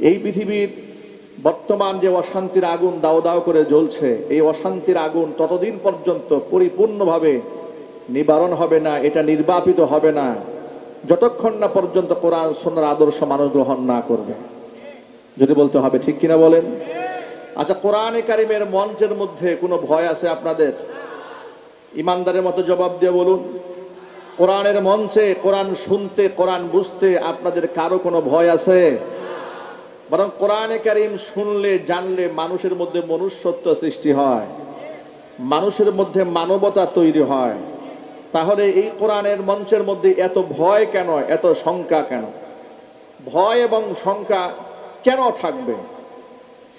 এই পৃথিবীর বর্তমান যে অশান্তির আগুন দাও দাও করে জ্বলছে, এই অশান্তির আগুন ততদিন পর্যন্ত পরিপূর্ণভাবে নিবারণ হবে না, এটা নির্বাপিত হবে না, যতক্ষণ না পর্যন্ত কোরআন সুন্নাহর আদর্শ মানুষ গ্রহণ না করবে। যদি বলতে হবে, ঠিক কিনা বলেন? আচ্ছা, কোরআনে কারিমের মঞ্চের মধ্যে কোনো ভয় আছে আপনাদের? ইমানদারের মতো জবাব দিয়ে বলুন। কোরআনের মঞ্চে কোরআন শুনতে, কোরআন বুঝতে আপনাদের কারো কোনো ভয় আছে? বরং কোরআনে কারিম শুনলে, জানলে মানুষের মধ্যে মনুষ্যত্ব সৃষ্টি হয়, মানুষের মধ্যে মানবতা তৈরি হয়। তাহলে এই কোরআনের মঞ্চের মধ্যে এত ভয় কেন, এত শঙ্কা কেন? ভয় এবং শঙ্কা কেন থাকবে?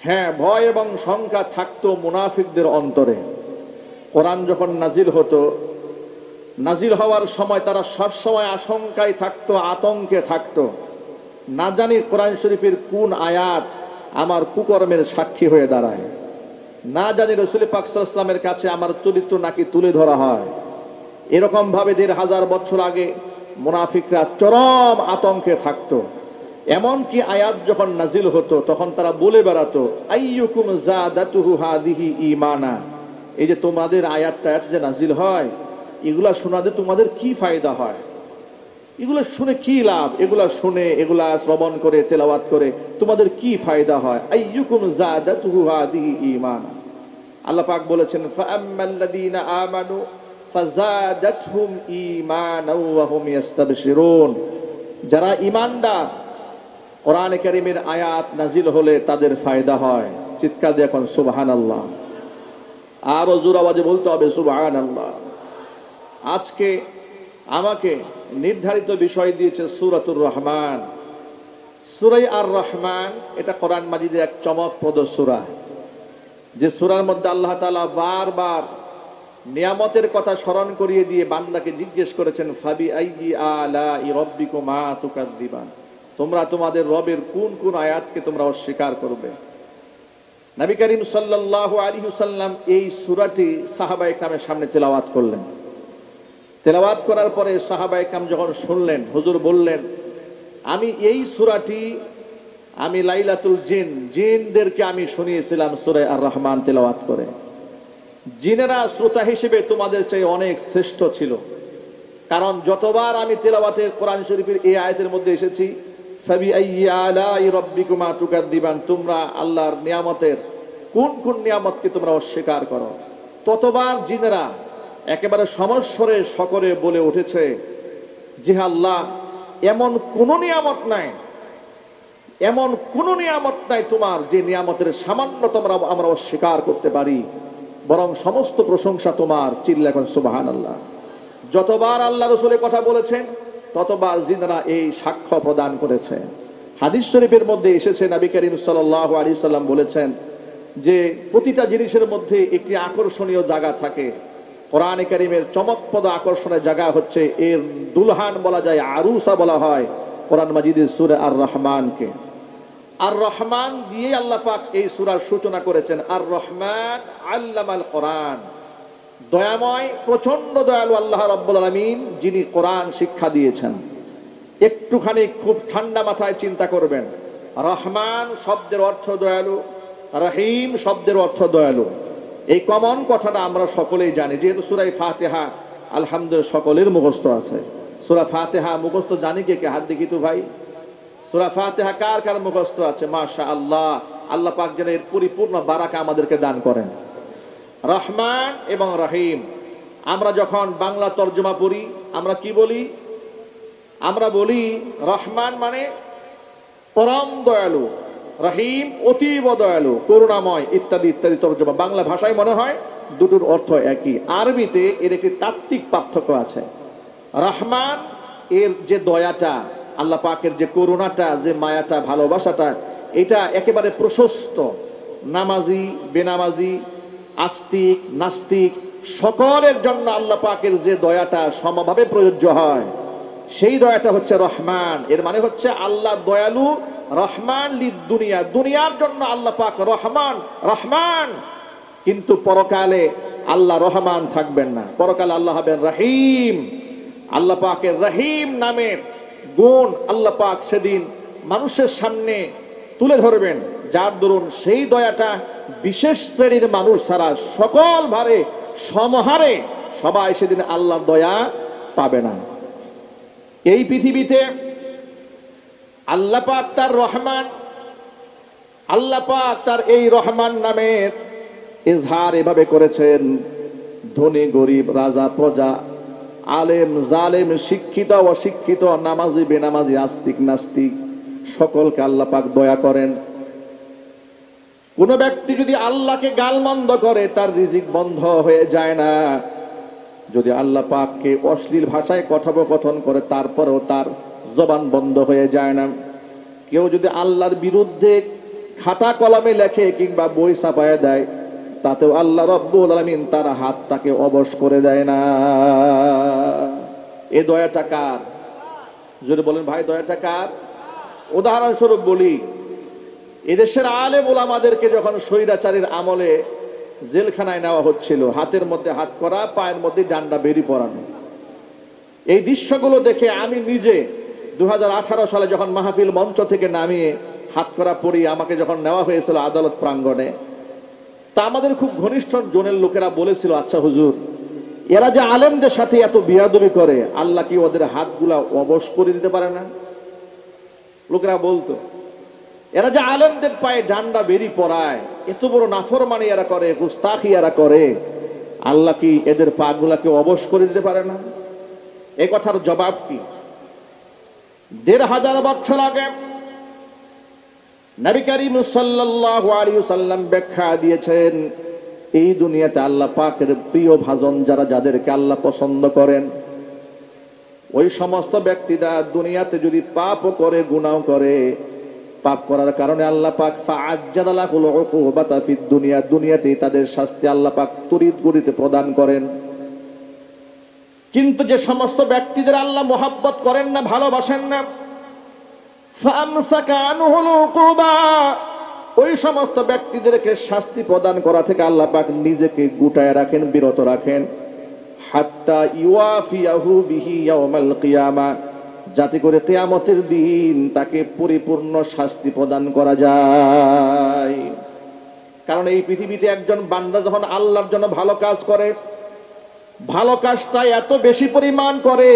হ্যাঁ, ভয় এবং শঙ্কা থাকতো মুনাফিকদের অন্তরে। কোরআন যখন নাজিল হতো, নাজিল হওয়ার সময় তারা সবসময় আশঙ্কায় থাকতো, আতঙ্কে থাকতো। না জানি কোরআন শরীফের কোন আয়াত আমার কুকর্মের সাক্ষী হয়ে দাঁড়ায়, না জানি রাসূল পাক সাল্লাল্লাহু আলাইহি ওয়াসাল্লামের কাছে আমার চরিত্র নাকি তুলে ধরা হয়। এরকম ভাবে ১৫০০ বছর আগে মুনাফিকরা চরম আতঙ্কে থাকতো। এমনকি আয়াত যখন নাজিল হতো তখন তারা বলে বেড়াতো, আইয়ুকুম যাদাতুহু হাদিহি ঈমানা। এই যে তোমাদের আয়াতটা যে নাজিল হয়, এগুলা শোনাতে তোমাদের কি ফায়দা হয়? এগুলো শুনে কি লাভ? এগুলা শুনে, এগুলা শ্রবণ করে, তেলাওয়াত করে তোমাদের কি ফায়দা হয়? আইয়ুকুম যাদাতুহু হাদিহি ঈমানা। আল্লাহ পাক বলেছেন, ফাআম্মাল্লাযীনা আমানু ফাযাদাতহুম ঈমানাও ওয়া হুম ইস্তাবশিরুন। যারা ঈমানদার, কোরআনে কারীমের আয়াত নাজিল হলে তাদের ফায়দা হয়। চিৎকার দিয়ে এখন সুবহানাল্লাহ, আরো জোর আওয়াজে বলতে হবে সুবহানাল্লাহ। আজকে আমাকে নির্ধারিত বিষয় দিয়েছে সূরাতুর রহমান। সূরা আর রহমান এটা কোরআন মাজিদের এক চমকপ্রদ সূরা, যে সূরার মধ্যে আল্লাহ তাআলা বারবার নিয়ামতের কথা স্মরণ করিয়ে দিয়ে বান্দাকে জিজ্ঞেস করেছেন, ফাবি আইয়ি আলাই রাব্বিকুমা তুকাযযিবান। তোমরা তোমাদের রবের কোন কোন আয়াতকে তোমরা অস্বীকার করবে? নবী করিম সাল্লাল্লাহু আলাইহি ওয়াসাল্লাম এই সূরাটি সাহাবায়ে কেরামের সামনে তেলাওয়াত করলেন। তেলাওয়াত করার পরে সাহাবায়ে কেরাম যখন শুনলেন, হুজুর বললেন, আমি এই সূরাটি আমি লাইলাতুল জিনদেরকে আমি শুনিয়েছিলাম সূরা আর রহমান তেলাওয়াত করে। জিনেরা শ্রোতা হিসেবে তোমাদের চেয়ে অনেক শ্রেষ্ঠ ছিল, কারণ যতবার আমি তেলাওয়াতের কোরআন শরীফের এই আয়াতের মধ্যে এসেছি, ফাবি আইয়ি আলাই রাব্বিকুমা তুকাযযিবান, তোমরা আল্লাহর নিয়ামতের কোন কোন নিয়ামতকে তোমরা অস্বীকার করো, ততবার জিনেরা একেবারে সমস্বরে সকলে বলে উঠেছে যে আল্লাহ, এমন কোন নিয়ামত নাই, এমন কোন নিয়ামত নাই তোমার যে নিয়ামতের সামান্যতম আমরা অস্বীকার করতে পারি, বরং সমস্ত প্রশংসা তোমার। চিল্লা এখন সুবহানাল্লাহ। যতবার আল্লাহ রাসূলের কথা বলেছেন ততবার জিনেরা এই সাক্ষ্য প্রদান করেছে। হাদিস শরীফের মধ্যে এসেছে, নবী করিম সাল্লাল্লাহু আলাইহি ওয়াসাল্লাম বলেছেন যে প্রতিটা জিনিসের মধ্যে একটি আকর্ষণীয় জায়গা থাকে। কোরআনে কারীমের চমকপ্রদ আকর্ষণের জায়গা হচ্ছে, এর দুলহান বলা যায়, আরুসা বলা হয় কোরআন মাজিদের সূরা আর রহমানকে। আর রহমান দিয়ে আল্লাহ পাক এই সূরার সূচনা করেছেন। আর রহমান আল্লামাল কোরআন, দয়াময়, প্রচন্ড দয়ালু আল্লাহ রাব্বুল আলামিন, যিনি কোরআন শিক্ষা দিয়েছেন। একটুখানি খুব ঠান্ডা মাথায় চিন্তা করবেন, রহমান শব্দের অর্থ দয়ালু, রহিম শব্দের অর্থ দয়ালু। এই কমন কথাটা আমরা সকলেই জানি, যেহেতু সূরা ফাতিহা আলহামদুলিল্লাহ সকলের মুখস্থ আছে। সূরা ফাতিহা মুখস্থ জানি কে কে? হাত দেখি তো ভাই। সূরা ফাতিহা কার কার মুখস্থ আছে? মাশাআল্লাহ। আল্লাহ পাক যেন এর পরিপূর্ণ বারাকা আমাদেরকে দান করেন। রহমান এবং রহিম, আমরা যখন বাংলা তর্জমা পড়ি আমরা কি বলি? আমরা বলি রহমান মানে পরম দয়ালু, রহিম অতীব দয়ালু, করুণাময়, ইত্যাদি ইত্যাদি তর্জমা। বাংলা ভাষায় মনে হয় দুটোর অর্থ একই, আরবিতে এর একটি তাত্ত্বিক পার্থক্য আছে। রহমান এর যে দয়াটা, আল্লাহ পাকের যে করুণাটা, যে মায়াটা, ভালোবাসাটা, এটা একেবারে প্রশস্ত। নামাজি, বেনামাজি, আস্তিক, নাস্তিক সকলের জন্য আল্লাহ পাকের যে দয়াটা সমভাবে প্রযোজ্য হয়, সেই দয়াটা হচ্ছে রহমান। এর মানে হচ্ছে আল্লাহ দয়ালু, রহমান লিদ দুনিয়া, দুনিয়ার জন্য আল্লাহ পাক রহমান রহমান। কিন্তু পরকালে আল্লাহ রহমান থাকবেন না, পরকালে আল্লাহ হবেন রহিম। আল্লাহ পাকের রহিম নামের গুণ আল্লাহ পাক সেদিন মানুষের সামনে তুলে ধরবেন, যার দরুন সেই দয়াটা বিশেষ শ্রেণীর মানুষ ছাড়া সকল ভারে সমহারে সবাই সেদিন আল্লাহর দয়া পাবে না। এই পৃথিবীতে আল্লাহ পাক তার রহমান, আল্লাহ পাক তার এই রহমান নামের ইজহার এভাবে করেছেন, ধনী গরিব, রাজা প্রজা, আলেম জালেম, শিক্ষিত অশিক্ষিত, নামাজি বেনামাজি, আস্তিক নাস্তিক, সকলকে আল্লাহ পাক দয়া করেন। কোন ব্যক্তি যদি আল্লাহকে গালমন্দ করে তার রিজিক বন্ধ হয়ে যায় না। যদি আল্লাহ পাককে অশ্লীল ভাষায় কথোপকথন করে তারপরেও তার জবান বন্ধ হয়ে যায় না। কেউ যদি আল্লাহর বিরুদ্ধে খাতা কলমে লেখে কিংবা বই ছাপায় দেয়, তাতেও আল্লাহ রাব্বুল আলামিন তার হাতটাকে অবশ করে দেয় না। এ দয়াটা কার? যদি বলেন ভাই দয়াটা কার? উদাহরণস্বরূপ বলি, এদেশের আলেম ওলামাদেরকে যখন স্বৈরাচারীর আমলে জেলখানায় নেওয়া হচ্ছিল, হাতের মধ্যে হাত করা, পায়ের মধ্যে ডান্ডা বেরি পরানো, এই দৃশ্যগুলো দেখে আমি নিজে 2018 সালে যখন মাহফিল মঞ্চ থেকে নামিয়ে হাত করা পরি আমাকে যখন নেওয়া হয়েছিল আদালত প্রাঙ্গণে, তা আমাদের খুব ঘনিষ্ঠ জনের লোকেরা বলেছিল, আচ্ছা হুজুর, এরা যে আলেমদের সাথে এত বিয়াদবি করে, আল্লাহ কি ওদের হাতগুলা অবশ করে দিতে পারে না? লোকেরা বলতো, এরা যে আলেমদের পায়ে ডান্ডা বেরি পরায়, এত বড় নাফরমানি এরা করে, গুস্তাখি এরা করে, আল্লাহ কি এদের পা গুলাকে অবশ করে দিতে পারে না? এই কথার জবাব কি? 1500 বছর আগে নবী করিম সাল্লাল্লাহু আলাইহি ওয়াসাল্লাম ব্যাখ্যা দিয়েছেন, এই দুনিয়াতে আল্লাহ পাকের প্রিয় ভাজন যারা, যাদেরকে আল্লাহ পছন্দ করেন, ওই সমস্ত ব্যক্তিরা দুনিয়াতে যদি পাপও করে, গুনাহ করে, পাপ করার কারণে আল্লাহ পাক ফাআজ্জালা লাহুল উকুবাতা ফিদ দুনিয়া, দুনিয়াতেই তাদের শাস্তি আল্লাহ পাক তড়িৎ গতিতে প্রদান করেন। কিন্তু যে সমস্ত ব্যক্তিদের আল্লাহ মহব্বত করেন না, ভালোবাসেন না, ফামসাকা আনহুল উকুবা, ওই সমস্ত ব্যক্তিদেরকে শাস্তি প্রদান করা থেকে আল্লাহ পাক নিজেকে গুটায় রাখেন, বিরত রাখেন, হাত্তা ইউয়াফিয়াহু বিহি ইয়াউমাল কিয়ামা, যাতে করে কিয়ামতের দিন তাকে পরিপূর্ণ শাস্তি প্রদান করা যায়। কারণ এই পৃথিবীতে একজন বান্দা যখন আল্লাহর জন্য ভালো কাজ করে, ভালো কাজটা এত বেশি পরিমাণ করে,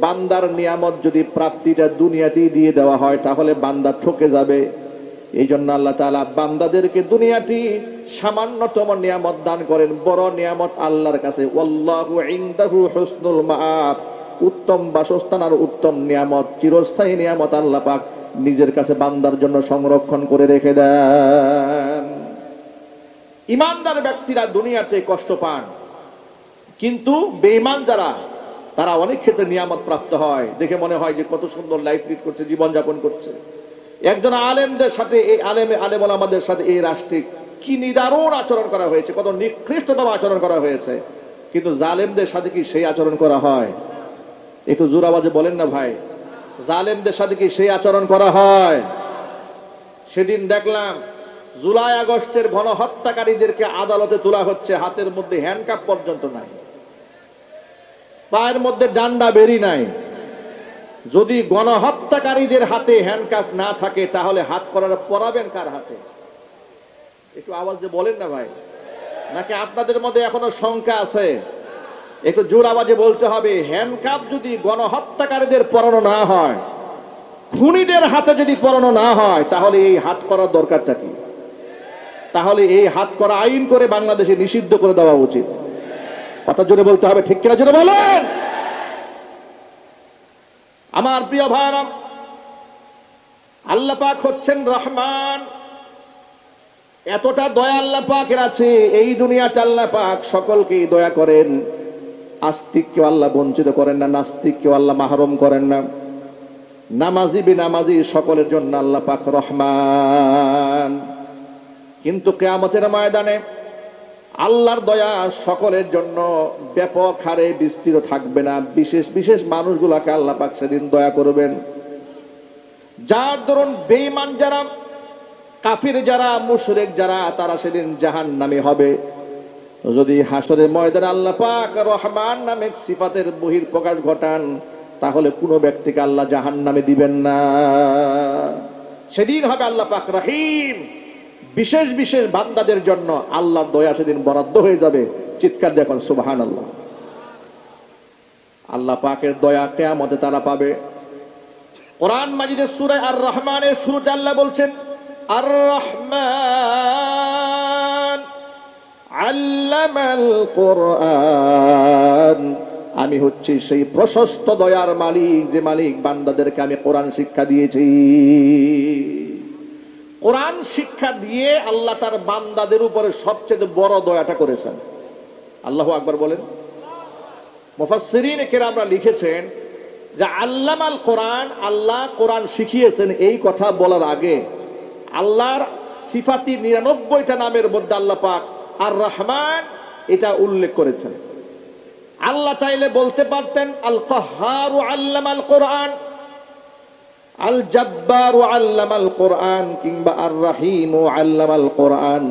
বান্দার নিয়ামত যদি প্রাপ্তিটা দুনিয়াতেই দিয়ে দেওয়া হয় তাহলে বান্দা ঠকে যাবে। এই জন্য আল্লাহ তাআলা বান্দাদেরকে দুনিয়াতে সামান্যতম নিয়ামত দান করেন, বড় নিয়ামত আল্লাহর কাছে, ওয়াল্লাহু ইনদাহু হুসনুল মাআব, উত্তম বাসস্থান আর উত্তম নিয়ামত, চিরস্থায়ী নিয়ামত আল্লাহ পাক নিজের কাছে বান্দার জন্য সংরক্ষণ করে রেখে দেন। ইমানদার ব্যক্তিরা দুনিয়াতে কষ্ট পান, কিন্তু বেঈমান যারা, তারা অনেক ক্ষেত্রে নিয়ামত প্রাপ্ত হয়, দেখে মনে হয় যে কত সুন্দর লাইফ লিড করছে, জীবনযাপন করছে। একজন আলেমদের সাথে, এই আলেম ওলামাদের সাথে এই রাষ্ট্রে কি নিদারুণ আচরণ করা হয়েছে, কত নিকৃষ্টতম আচরণ করা হয়েছে, কিন্তু জালেমদের সাথে কি সেই আচরণ করা হয়? একটু জোর আওয়াজে বলেন না ভাই, জালেমদের সাথে কি সেই আচরণ করা হয়? সেদিন দেখলাম জুলাই আগস্টের গণহত্যাকারীদেরকে আদালতে তোলা হচ্ছে, হাতের মধ্যে হ্যান্ডকাপ পর্যন্ত নাই, পায়ের মধ্যে ডান্ডা বেরি নাই। যদি গণহত্যাকারীদের হাতে হ্যান্ডকাপ না থাকে তাহলে হাত পরাবেন কার হাতে? একটু আওয়াজে বলেন না ভাই, নাকি আপনাদের মধ্যে এখনো শঙ্কা আছে? একটু জোর আওয়াজে বলতে হবে। হ্যান্ডকাপ যদি গণহত্যাকারীদের পরানো না হয়, খুনিদের হাতে যদি পরানো না হয়, তাহলে এই হাত করার দরকারটা কি? তাহলে এই হাত করা আইন করে বাংলাদেশে নিষিদ্ধ করে দেওয়া উচিত। কথা জোরে বলতে হবে, ঠিক কিনা জোরে বলেন। আমার প্রিয় ভাইরা, আল্লাহ পাক হচ্ছেন রহমান, এতটা দয়া আল্লাহ পাকের আছে। এই দুনিয়াতে আল্লাহ পাক সকলকেই দয়া করেন, আস্তিককে আল্লাহ বঞ্চিত করেন না, নাস্তিককে আল্লাহ মাহরুম করেন না, নামাজি বেনামাজি সকলের জন্য আল্লাহ পাক রহমান। কিন্তু কিয়ামতের ময়দানে আল্লাহর দয়া সকলের জন্য ব্যাপক হারে বিস্তৃত থাকবে না, বিশেষ বিশেষ মানুষগুলাকে আল্লাহ পাক সেদিন দয়া করবেন। যার দরুন বেঈমান যারা, কাফির যারা, মুশরিক যারা, তারা সেদিন জাহান্নামী হবে। যদি হাসরের ময়দানে আল্লাহ পাক রহমান নামে সিফাতের বহিঃপ্রকাশ ঘটান, তাহলে কোনো ব্যক্তিকে আল্লাহ জাহান্নামে দিবেন না। সেদিন হবে আল্লাহ পাক রহিম। বিশেষ বিশেষ বান্দাদের জন্য আল্লাহর দয়া সেদিন বরাদ্দ হয়ে যাবে। চিৎকার দেখুন সুবহানাল্লাহ। আল্লাহ পাকের দয়া কিয়ামতে তারা পাবে। কোরআন মাজিদের সূরা আর রহমানের শুরুতে আল্লাহ বলছেন, আর রহমান আল্লামাল কোরআন, আমি হচ্ছি সেই প্রশস্ত দয়ার মালিক, যে মালিক বান্দাদেরকে আমি কোরআন শিক্ষা দিয়েছি। কোরআন শিক্ষা দিয়ে আল্লাহ তার বান্দাদের উপরে সবচেয়ে বড় দয়াটা করেছেন। আল্লাহু আকবার বলেন। মুফাসসিরিন কেরামরা লিখেছেন যে আল্লামাল কোরআন, আল্লাহ কোরআন শিখিয়েছেন, এই কথা বলার আগে আল্লাহর সিফাতি 99টা নামের মধ্যে আল্লাহ পাক আর রহমান এটা উল্লেখ করেছেন। আল্লাহ চাইলে বলতে পারতেন আল কাহ্হারু আল্লামাল কোরআন, আল জাব্বারু আল্লামাল কোরআন, কিংবা আর রহিমু আল্লামাল কোরআন,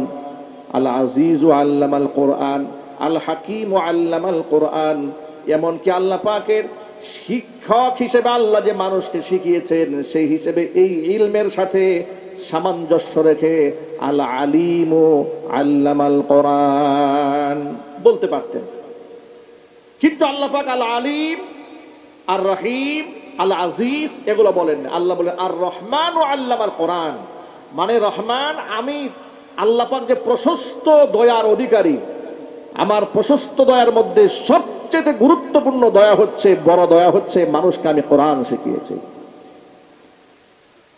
আল আজিজু আল্লামাল কোরআন, আল হাকিমু আল্লামাল কোরআন। এমনকি আল্লাহ পাকের শিক্ষক হিসেবে আল্লাহ যে মানুষকে শিখিয়েছেন, সেই হিসেবে এই ইলমের সাথে সামঞ্জস্য রেখে আল আলিমু আল্লামাল কোরআন বলতে পারতেন। কিন্তু আল্লাহ পাক আল আলিম, আর রহিম, আল আজিজ এগুলো বলেন না। আল্লাহ বলেন আর রহমান ও আল্লামাল কোরআন, মানে রহমান আমি আল্লাহ পাক যে প্রশস্ত দয়ার অধিকারী, আমার প্রশস্ত দয়ার মধ্যে সবচেয়ে গুরুত্বপূর্ণ দয়া হচ্ছে, বড় দয়া হচ্ছে মানুষকে আমি কোরআন শিখিয়েছি।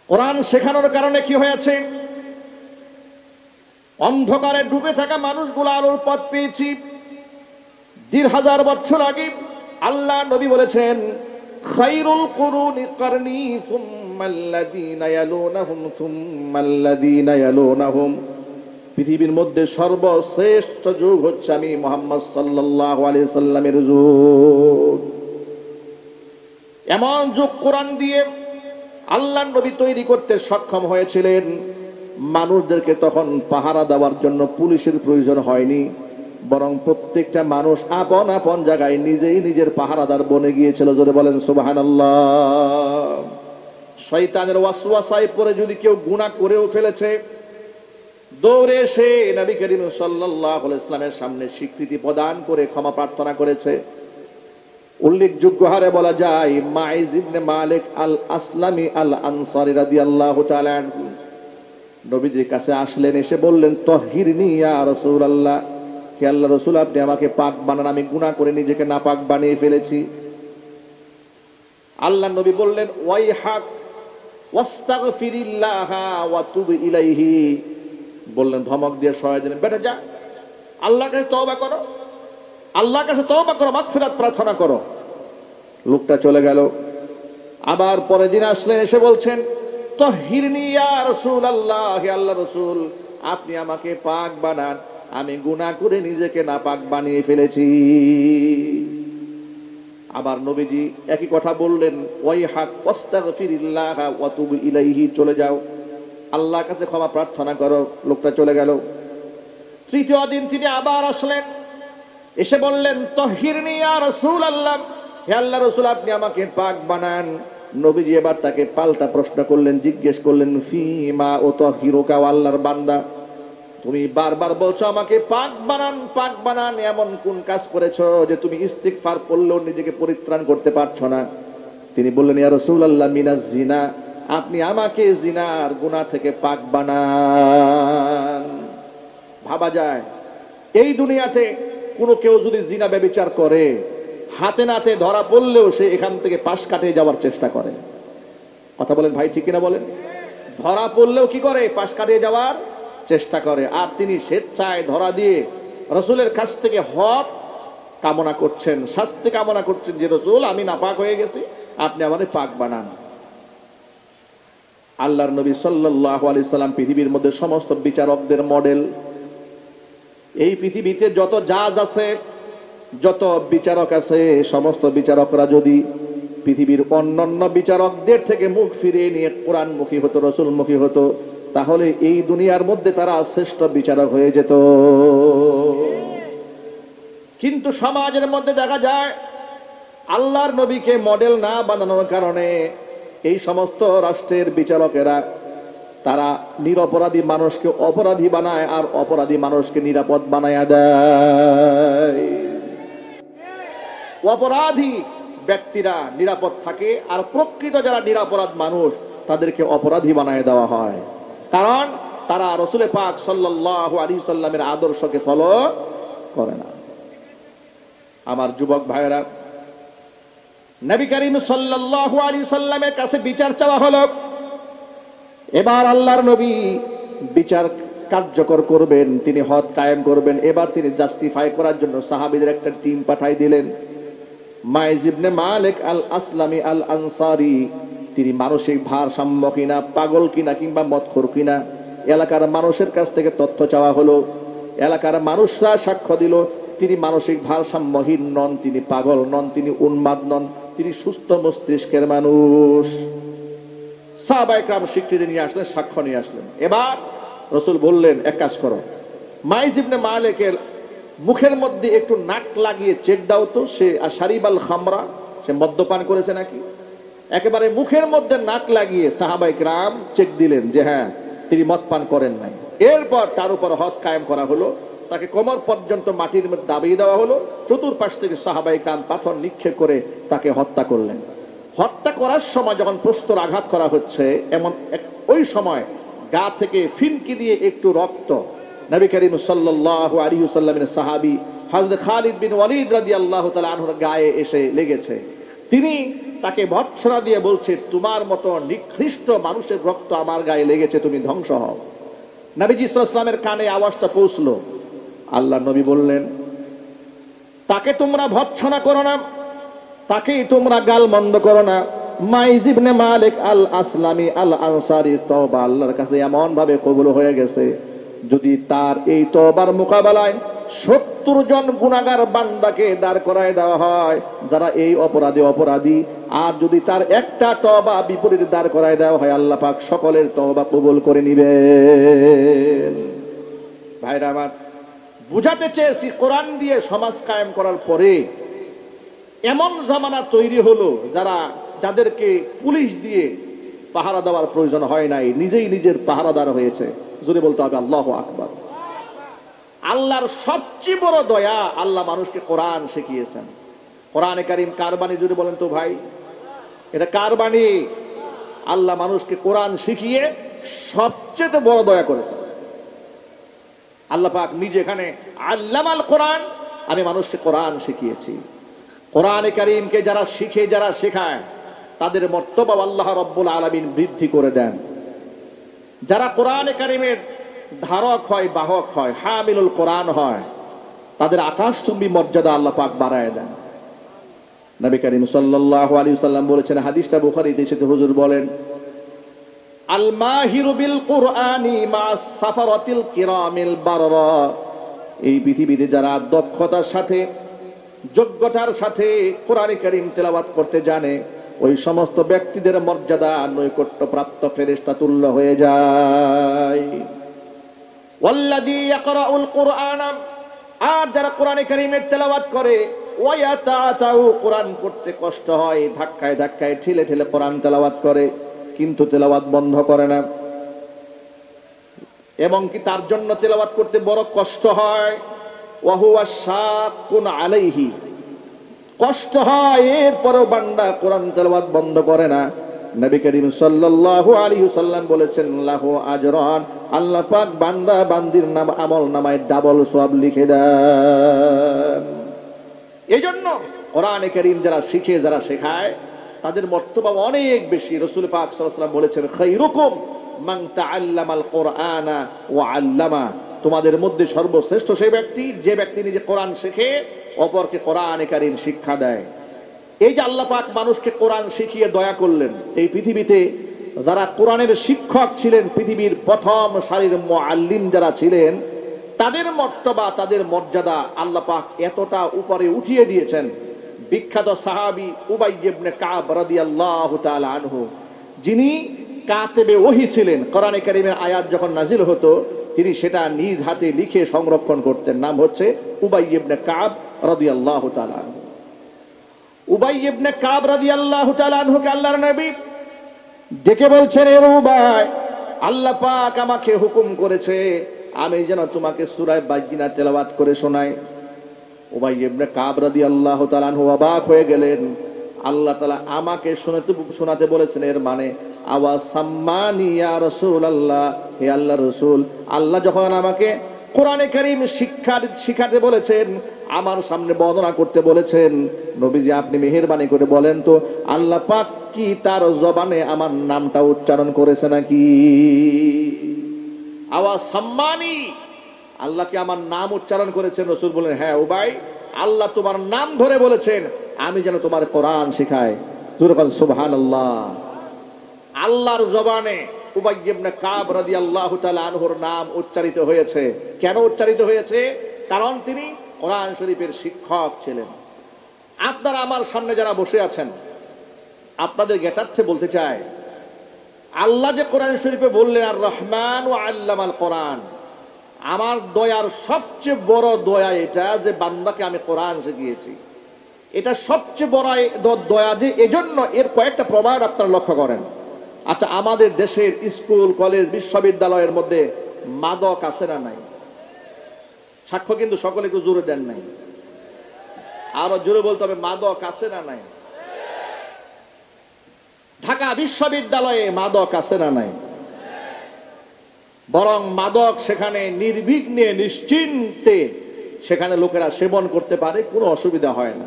কোরআন শেখানোর কারণে কি হয়েছে? অন্ধকারে ডুবে থাকা মানুষগুলো আলোর পথ পেয়েছি। ২,০০০ বছর আগে আল্লাহ নবী বলেছেন, খায়রুল কুরুনি কারনি সুম্মাল্লাযীনা ইয়ালুনাহুম সুম্মাল্লাযীনা ইয়ালুনাহুম, পৃথিবীর মধ্যে সর্বশ্রেষ্ঠ যুগ হচ্ছে আমি মুহাম্মদ সাল্লাল্লাহু আলাইহি সাল্লামের যুগ। এমন যুগ কোরআন দিয়ে আল্লাহ নবী তৈরি করতে সক্ষম হয়েছিলেন। মানুষদেরকে তখন পাহারা দেওয়ার জন্য পুলিশের প্রয়োজন হয়নি, বরং প্রত্যেকটা মানুষ আপন আপন জায়গায় নিজেই নিজের পাহারাদার বনে গিয়েছিল। জোরে বলেন সুবহানাল্লাহ। শয়তানের ওয়াসওয়াসায় পড়ে যদি কেউ গুনাহ করেও ফেলেছে, দৌড়ে এসে নবী করিম সাল্লাল্লাহু আলাইহি ওয়াসাল্লামের সামনে স্বীকৃতি প্রদান করে ক্ষমা প্রার্থনা করেছে। উল্লেখযোগ্য হারে বলা যায়, মাইজ ইবনে মালিক আল আসলামি আল আনসারী রাদিয়াল্লাহু তাআলা আনহু নবীজির কাছে আসলেন, এসে বললেন, তাহহিরনি ইয়া রাসূলুল্লাহ, হে আল্লাহর রাসূল আপনি আমাকে পাক বানান, আমি গুনাহ করে নিজেকে নাপাক বানিয়ে ফেলেছি। আল্লাহ নবী বললেন, ওয়াইহাক ওয়াস্তাগফিরিল্লাহ ওয়া তুব ইলাইহি, বললেন, ধমক দিয়ে সহায় দিলেন, বেটা যা, আল্লাহর কাছে তওবা করো, আল্লাহর কাছে তওবা করো, মাগফিরাত প্রার্থনা করো। লোকটা চলে গেল। আবার পরের দিন আসলেন, এসে বলছেন, তাহহিরনি ইয়া রাসূলুল্লাহ, হে আল্লাহর রাসূল আপনি আমাকে পাক বানান, আমি গুনাহ করে নিজেকে নাপাক বানিয়ে ফেলেছি। আবার নবীজি একই কথা বললেন, ওয়াইহাক ওয়াস্তাগফিরিল্লাহ ওয়া তুব ইলাইহি, চলে যাও, আল্লাহর কাছে ক্ষমা প্রার্থনা করো। লোকটা চলে গেল। তৃতীয় দিন তিনি আবার আসলেন, এসে বললেন, তাহহিরনি ইয়া রাসূলুল্লাহ, হে আল্লাহর রাসূল আপনি আমাকে পাক বানান। নবীজি এবার তাকে পাল্টা প্রশ্ন করলেন, জিজ্ঞেস করলেন, ফিমা উতাহহিরুকা, আল্লাহর বান্দা তুমি বারবার বলছো আমাকে পাক বানান পাক বানান, এমন কোন কাজ করেছো যে তুমি ইস্তিগফার করলেও নিজেকে পরিত্রাণ করতে পারছো না? তিনি বললেন, ইয়া রাসূলুল্লাহ মিনাজ জিনা, আপনি আমাকে জিনার গুনাহ থেকে পাক বানান। ভাবা যায়, এই দুনিয়াতে কোনো কেউ যদি জিনা ব্যভিচার করে, হাতে নাতে ধরা পড়লেও সে এখান থেকে পাশ কাটিয়ে যাওয়ার চেষ্টা করে। কথা বলেন ভাই, ঠিক কিনা বলেন? ধরা পড়লেও কি করে? পাশ কাটিয়ে যাওয়ার চেষ্টা করে। আর তিনি স্বেচ্ছায় ধরা দিয়ে রাসূলের কাছ থেকে হক কামনা করছেন, শাস্তি কামনা করছেন, যে রাসূল আমি নাপাক হয়ে গেছি, আপনি আমাদের পাক বানান। আল্লাহর নবী সাল্লাল্লাহু আলাইহি সাল্লাম পৃথিবীর মধ্যে সমস্ত বিচারকদের মডেল। এই পৃথিবীতে যত জাজ আছে, যত বিচারক আছে, সমস্ত বিচারকরা যদি পৃথিবীর অন্যান্য বিচারকদের থেকে মুখ ফিরিয়ে নিয়ে কোরআনমুখী হতো, রাসূলমুখী হতো, তাহলে এই দুনিয়ার মধ্যে তারা শ্রেষ্ঠ বিচারক হয়ে যেত। কিন্তু সমাজের মধ্যে দেখা যায়, আল্লাহর নবীকে মডেল না বানানোর কারণে এই সমস্ত রাষ্ট্রের বিচারকেরা তারা নিরপরাধী মানুষকে অপরাধী বানায় আর অপরাধী মানুষকে নিরাপদ বানায়া দেয়। অপরাধী ব্যক্তিরা নিরাপদ থাকে আর প্রকৃত যারা নিরাপরাধ মানুষ তাদেরকে অপরাধী বানায় দেওয়া হয়, কারণ তারা রাসূল পাক সাল্লাল্লাহু আলাইহি সাল্লামের আদর্শকে ফলো করে না। আমার যুবক ভাইরা, নবী করিম সাল্লাল্লাহু আলাইহি সাল্লামের কাছে বিচার চাওয়া হলো। এবার আল্লাহর নবী বিচার কার্যকর করবেন, তিনি হদ কায়েম করবেন। এবার তিনি জাস্টিফাই করার জন্য সাহাবীদের একটা টিম পাঠাই দিলেন। মাইজ ইবনে মালিক আল আসলামি আল আনসারী, তিনি মানসিক ভারসাম্য কিনা, পাগল কিনা কিংবা মদখোর কিনা, এলাকার মানুষের কাছ থেকে তথ্য চাওয়া হলো। এলাকার মানুষরা সাক্ষ্য দিল তিনি মানসিক ভারসাম্যহীন নন, তিনি পাগল নন, তিনি উন্মাদ নন, তিনি সুস্থ মস্তিষ্কের মানুষ। সাহাবায়ে কেরাম স্বীকৃতি নিয়ে আসলেন, সাক্ষ্য নিয়ে আসলেন। এবার রাসূল বললেন, এক কাজ করো, মাইজ ইবনে মালিকের মুখের মধ্যে একটু নাক লাগিয়ে চেক দাও তো, সে আশারিবাল খামরা, সে মদ্যপান করেছে নাকি। একেবারে মুখের মধ্যে নাক লাগিয়ে সাহাবায়ে কেরাম চেক দিলেন যে হ্যাঁ, তিনি মদ পান করেন নাই। এরপর তার উপর হদ কায়েম করা হলো, তাকে কোমর পর্যন্ত মাটির মধ্যে দাবিয়ে দেওয়া হলো। চতুর্পাশ থেকে সাহাবায়ে কেরাম পাথর নিক্ষেপ করে তাকে হত্যা করলেন। হত্যা করার সময় যখন প্রস্তর আঘাত করা হচ্ছে, এমন ওই সময় গা থেকে ফিনকি দিয়ে একটু রক্ত নবী করিম সাল্লাল্লাহু আলাইহি ওয়াসাল্লামের সাহাবী হযরত খালিদ বিন ওয়ালিদ রাদিয়াল্লাহু তাআলা আনহুর গায়ে এসে লেগেছে। তিনি তাকে ভৎসনা দিয়ে বলছে, তোমার মতো নিকৃষ্ট মানুষের রক্ত আমার গায়ে লেগেছে, তুমি ধ্বংস হও। নবীজি সাল্লাল্লাহু আলাইহি ওয়াসাল্লামের কানে আওয়াজটা পৌঁছলো। আল্লাহ নবী বললেন, তাকে তোমরা ভৎসনা করো না, তাকেই তোমরা গালমন্দ করো না। মাইজ ইবনে মালিক আল আসলামি আল আনসারীর তওবা আল্লাহর কাছে এমন ভাবে কবুল হয়ে গেছে, যদি তার এই তওবার মোকাবেলায় 70 জন গুনাহগার বান্দাকে দাঁড় করায় দেওয়া হয় যারা এই অপরাধী, আর যদি তার একটা তওবা বিপরীত দাঁড় করায় দেওয়া হয়, আল্লাহ পাক সকলের তওবা কবুল করে নিবেন। ভাইরা আমার, বুঝাতে চেয়েছি কোরআন দিয়ে সমাজ কায়েম করার পরে এমন জামানা তৈরি হলো যাদেরকে পুলিশ দিয়ে পাহারা দেওয়ার প্রয়োজন হয় নাই, নিজেই নিজের পাহারাদার হয়েছে। জোরে বলতে হবে আল্লাহু আকবার। আল্লাহর সবচেয়ে বড় দয়া, আল্লাহ মানুষকে কোরআন শিখিয়েছেন। কোরআনে কারীম কার বাণী? জোরে বলেন তো ভাই, এটা কার বাণী? আল্লাহ মানুষকে কোরআন শিখিয়ে সবচেয়ে বড় দয়া করেছেন। আল্লাহ পাক নিজে এখানে আল্লামাল কোরআন, আমি মানুষকে কোরআন শিখিয়েছি। কোরআনে কারীমকে যারা শিখে, যারা শেখায়, তাদের মর্তবা আল্লাহ রাব্বুল আলামিন বৃদ্ধি করে দেন। যারা কোরআনে কারীমের ধারক হয়, বাহক হয়, হামিলুল কোরআন হয়, তাদের আকাশচুম্বী মর্যাদা আল্লাহ পাক বাড়ায় দেন। নবী করিম সাল্লাল্লাহু আলাইহি ওয়াসাল্লাম বলেছেন, হাদিসটা বুখারীতে এসেছে, হুজুর বলেন, আল মাহিরু বিল কুরআনি মা সাফারাতিল কিরামিল বাররা, এই পৃথিবীতে যারা দক্ষতার সাথে, যোগ্যতার সাথে কোরআনে কারীম তেলাওয়াত করতে জানে, ওই সমস্ত ব্যক্তিদের মর্যাদা নৈকট্য প্রাপ্ত ফেরেশতা তুল্য হয়ে যায়। ওয়াল্লাযী ইয়াকরাউল কুরআন, আর যারা কোরআনে কারীমের তেলাওয়াত করে, ওয়ায়াতাতাউ, কোরআন পড়তে কষ্ট হয়, ধাক্কায় ধাক্কায় ঠেলে ঠেলে কোরআন তেলাওয়াত করে, কিন্তু তেলাওয়াত বন্ধ করে না, এবং কি তার জন্য তেলাওয়াত করতে বড় কষ্ট হয়। ওয়া হুয়া শাকুন আলাইহি, কষ্ট হয়, এরপরও বান্দা কোরআন তেলাওয়াত বন্ধ করে না। নবী করিম সাল্লাল্লাহু আলাইহি ওয়াসাল্লাম বলেছেন, লাহু আজরান, আল্লাহ পাক বান্দা বান্দির নাম আমল নামায় ডাবল সওয়াব লিখে দেন। এইজন্য কোরআনে কারীম যারা শিখে, যারা শেখায়, তাদের মর্তবা অনেক বেশি। রাসূল পাক সাল্লাল্লাহু আলাইহি ওয়াসাল্লাম বলেছেন, খায়রুকুম মান তাআল্লামাল কুরআনা ওয়া আল্লামা, তোমাদের মধ্যে সর্বশ্রেষ্ঠ সেই ব্যক্তি যে ব্যক্তি নিজে কোরআন শেখে, অপরকে কোরআনে কারীম শিক্ষা দেয়। এই যে আল্লাহ পাক মানুষকে কোরআন শিখিয়ে দয়া করলেন, এই পৃথিবীতে যারা কোরআনের শিক্ষক ছিলেন, পৃথিবীর প্রথম সারির মুআল্লিম যারা ছিলেন, তাদের মর্তবা, তাদের মর্যাদা আল্লাহ পাক এতটা উপরে উঠিয়ে দিয়েছেন। বিখ্যাত সাহাবী উবাই ইবনে কাব রাদিয়াল্লাহু তাআলা আনহু, যিনি কাতেবে ওহী ছিলেন, কোরআনে কারীমের আয়াত যখন নাজিল হতো তিনি সেটা নিজ হাতে লিখে সংরক্ষণ করতেন। নাম হচ্ছে উবাই ইবনে কাব রাদিয়াল্লাহু তাআলা আনহু। উবাই ইবনে কাব রাদিয়াল্লাহু তাআলা আনহুকে আল্লাহর নবী ডেকে বলছেন, এ উবাই, আল্লাহ পাক আমাকে হুকুম করেছে আমি যেন তোমাকে সূরা বায়িনা তেলাওয়াত করে শোনাই। উবাই ইবনে কাব রাদিয়াল্লাহু তাআলা আনহু অবাক হয়ে গেলেন। আল্লাহ তাআলা আমাকে শোনাতে বলেছেন, এর মানে আওয়া সাম্মানি ইয়া রাসূলুল্লাহ, হে আল্লাহর রাসূল, আল্লাহ যখন আমাকে কোরআনে কারীম শিখাতে বলেছেন, আমার সামনে বর্ণনা করতে বলেছেন, নবীজি আপনি মেহেরবানি করে বলেন তো আল্লাহ পাক কি তার জবানে আমার নামটা উচ্চারণ করেছে নাকি? আওয়া সাম্মানি, আল্লাহ কি আমার নাম উচ্চারণ করেছেন? রাসূল বলেন, হ্যাঁ উবাই, আল্লাহ তোমার নাম ধরে বলেছেন আমি যেন তোমার কোরআন শেখাই। সুবহানাল্লাহ। আল্লাহর জবানে উবাই ইবনে কাব রাদিয়াল্লাহু তাআলা আনহুর নাম উচ্চারিত হয়েছে। কেন উচ্চারিত হয়েছে? কারণ তিনি কোরআন শরীফের শিক্ষক ছিলেন। আপনারা আমার সামনে যারা বসে আছেন, আপনাদের জ্ঞাতার্থে বলতে চাই, আল্লাহ যে কোরআন শরীফে বললেন আর রহমান ওয়া আল্লামাল কোরআন, আমার দয়ার সবচেয়ে বড় দয়া এটা যে বান্দাকে আমি কোরআন শিখিয়েছি। এটা সবচেয়ে বড় দয়া যে এজন্য এর কয়েকটা প্রমাণ আপনারা লক্ষ্য করেন। আচ্ছা, আমাদের দেশের স্কুল কলেজ বিশ্ববিদ্যালয়ের মধ্যে মাদক আছে না নাই? সাক্ষ্য কিন্তু সকলে একটু জোরে দেন নাই, আরো জোরে বলতে হবে, মাদক আছে না নাই? ঢাকা বিশ্ববিদ্যালয়ে মাদক আছে না নাই? বরং মাদক সেখানে নির্বিঘ্নে নিশ্চিন্তে সেখানে লোকেরা সেবন করতে পারে, কোনো অসুবিধা হয় না।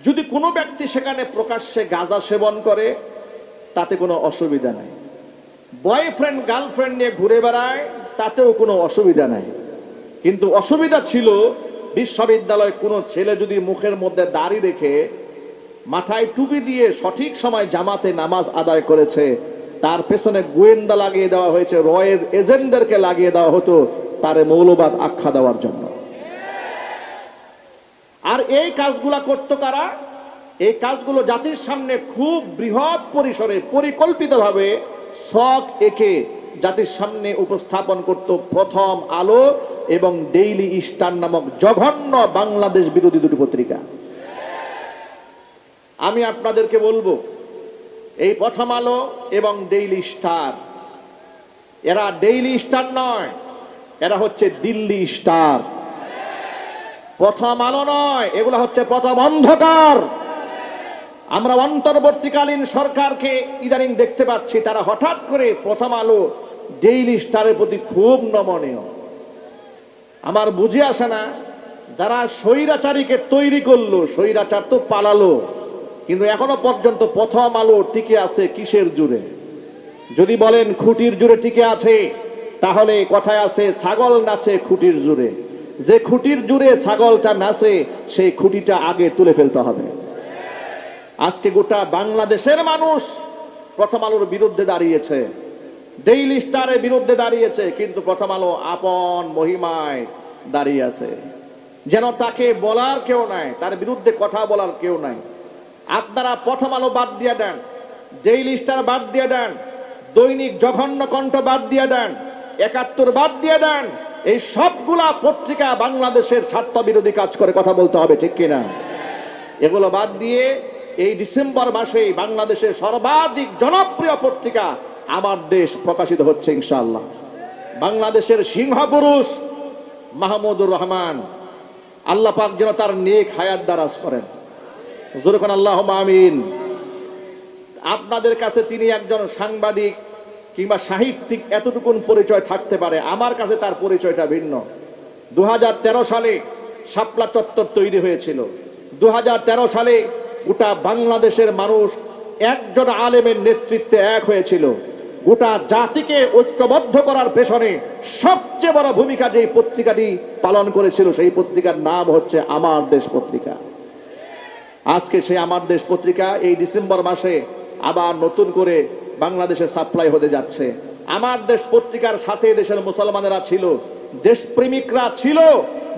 যদি কোনো ব্যক্তি সেখানে প্রকাশ্যে গাঁজা সেবন করে তাতে কোনো অসুবিধা নাই। বয়ফ্রেন্ড গার্লফ্রেন্ড নিয়ে ঘুরে বেড়ায় তাতেও কোনো অসুবিধা নাই। কিন্তু অসুবিধা ছিল বিশ্ববিদ্যালয়ে কোনো ছেলে যদি মুখের মধ্যে দাড়ি রেখে মাথায় টুপি দিয়ে সঠিক সময় জামাতে নামাজ আদায় করেছে, তার পেছনে গোয়েন্দা লাগিয়ে দেওয়া হয়েছে, রয়ের এজেন্টদেরকে লাগিয়ে দেওয়া হতো তারে মৌলবাদ আখ্যা দেওয়ার জন্য। আর এই কাজগুলা করতো কারা? এই কাজগুলো জাতির সামনে খুব বৃহৎ পরিসরে পরিকল্পিতভাবে ছক এঁকে জাতির সামনে উপস্থাপন করত প্রথম আলো এবং ডেইলি স্টার নামক জঘন্য বাংলাদেশ বিরোধী দুটি পত্রিকা। আমি আপনাদেরকে বলবো, এই প্রথম আলো এবং ডেইলি স্টার, এরা ডেইলি স্টার নয়, এরা হচ্ছে দিল্লি স্টার। প্রথম আলো নয়, এগুলো হচ্ছে প্রথম অন্ধকার। আমরা অন্তর্বর্তীকালীন সরকারকে ইদানিং দেখতে পাচ্ছি তারা হঠাৎ করে প্রথম আলো ডেইলি স্টারের প্রতি খুব নমনীয়। আমার বুঝে আসে না, যারা স্বৈরাচারীকে তৈরি করলো, স্বৈরাচার তো পালালো, কিন্তু এখনো পর্যন্ত প্রথম আলো টিকে আছে কিসের জোরে? যদি বলেন খুঁটির জোরে টিকে আছে, তাহলে কথায় আছে ছাগল নাচে খুঁটির জোরে। যে খুঁটির জোরে ছাগলটা নাচে সেই খুঁটিটা আগে তুলে ফেলতে হবে। আজকে গোটা বাংলাদেশের মানুষ প্রথম আলোর বিরুদ্ধে দাঁড়িয়েছে, ডেইলি স্টারের বিরুদ্ধে দাঁড়িয়েছে, কিন্তু প্রথম আলো আপন মহিমায় দাঁড়িয়ে আছে, যেন তাকে বলার কেউ নাই, তার বিরুদ্ধে কথা বলার কেউ নাই। আপনারা প্রথম আলো বাদ দিয়ে দেন, ডেইলি স্টার বাদ দিয়ে দেন, দৈনিক জঘন্য কণ্ঠ বাদ দিয়ে দেন, ৭১ বাদ দিয়ে দেন, এই সবগুলা পত্রিকা বাংলাদেশের স্বার্থ বিরোধী কাজ করে, কথা বলতে হবে ঠিক কিনা? এগুলো বাদ দিয়ে এই ডিসেম্বর মাসে বাংলাদেশের সর্বাধিক জনপ্রিয় পত্রিকা আমার দেশ প্রকাশিত হচ্ছে ইনশাআল্লাহ। বাংলাদেশের সিংহ পুরুষ মাহমুদুর রহমান, আল্লাহ পাক যেন তার নেক হায়াত দারাজ করেন, জোরে কোন আল্লাহুম্মা আমিন। আপনাদের কাছে তিনি একজন সাংবাদিক কিংবা সাহিত্যিক এতটুকুন পরিচয় থাকতে পারে, আমার কাছে তার পরিচয়টা ভিন্ন। 2013 সালে শাপলা চত্বর তৈরি হয়েছিল। 2013 সালে গোটা বাংলাদেশের মানুষ একজন আলেমের নেতৃত্বে এক হয়েছিল। গোটা জাতিকে ঐক্যবদ্ধ করার পেছনে সবচেয়ে বড় ভূমিকা যে পত্রিকাটি পালন করেছিল, সেই পত্রিকার নাম হচ্ছে আমার দেশ পত্রিকা। আজকে সেই আমার দেশ পত্রিকা এই ডিসেম্বর মাসে আবার নতুন করে বাংলাদেশে সাপ্লাই হতে যাচ্ছে। আমার দেশ পত্রিকার সাথে দেশের মুসলমানেরা ছিল, দেশপ্রেমিকরা ছিল,